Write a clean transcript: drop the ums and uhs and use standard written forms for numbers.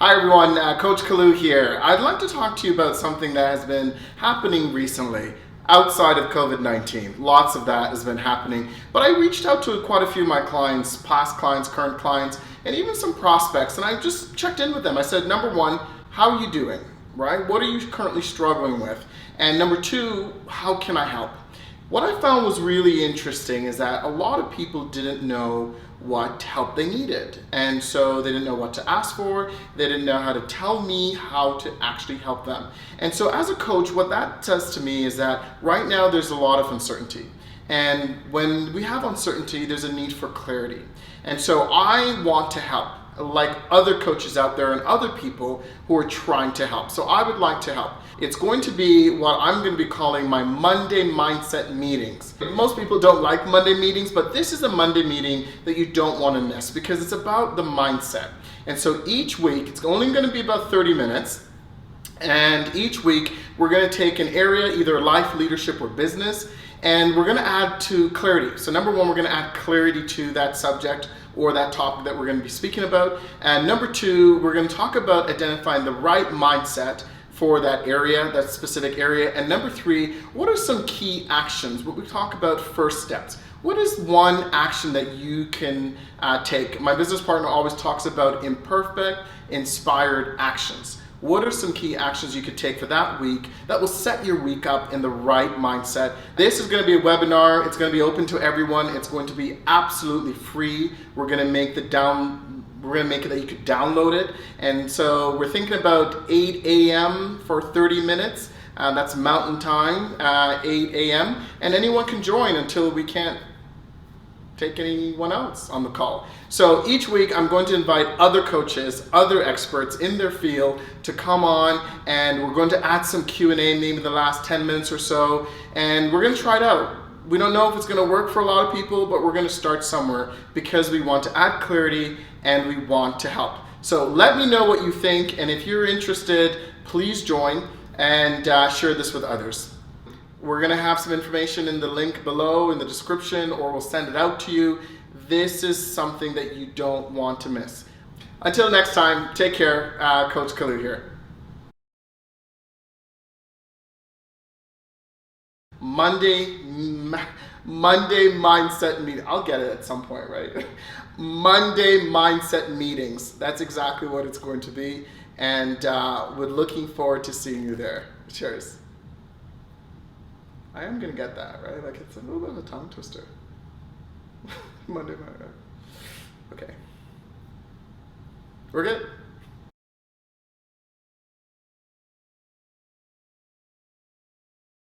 Hi everyone, Coach Kalloo here. I'd like to talk to you about something that has been happening recently outside of COVID-19. Lots of that has been happening, but I reached out to quite a few of my clients, past clients, current clients, and even some prospects, and I just checked in with them. I said, number one, how are you doing, right? What are you currently struggling with? And number two, how can I help? What I found was really interesting is that a lot of people didn't know what help they needed. And so they didn't know what to ask for. They didn't know how to tell me how to actually help them. And so as a coach, what that says to me is that right now there's a lot of uncertainty. And when we have uncertainty, there's a need for clarity. And so I want to help, like other coaches out there and other people who are trying to help. So I would like to help. It's going to be what I'm going to be calling my Monday mindset meetings. Most people don't like Monday meetings, but this is a Monday meeting that you don't want to miss because it's about the mindset. And so each week, it's only going to be about 30 minutes. And each week, we're going to take an area, either life, leadership, or business, and we're going to add to clarity. So number one, we're going to add clarity to that subject or that topic that we're going to be speaking about. And number two, we're going to talk about identifying the right mindset for that area, that specific area. And number three, what are some key actions? What we talk about first steps. What is one action that you can take? My business partner always talks about imperfect inspired actions. What are some key actions you could take for that week that will set your week up in the right mindset? This is going to be a webinar. It's going to be open to everyone. It's going to be absolutely free. We're going to make it that you could download it. And so we're thinking about 8 a.m. for 30 minutes. That's Mountain Time, 8 a.m. And anyone can join until we can't take anyone else on the call. So each week I'm going to invite other coaches, other experts in their field to come on, and we're going to add some Q&A maybe in the last 10 minutes or so, and we're going to try it out. We don't know if it's going to work for a lot of people, but we're going to start somewhere because we want to add clarity and we want to help. So let me know what you think, and if you're interested, please join and share this with others. We're going to have some information in the link below in the description, or we'll send it out to you. This is something that you don't want to miss. Until next time, take care. Coach Kalloo here. Monday mindset meeting. I'll get it at some point, right? Monday mindset meetings. That's exactly what it's going to be. And we're looking forward to seeing you there. Cheers. I am going to get that, right? Like, it's a little bit of a tongue twister. Monday. Okay. We're good.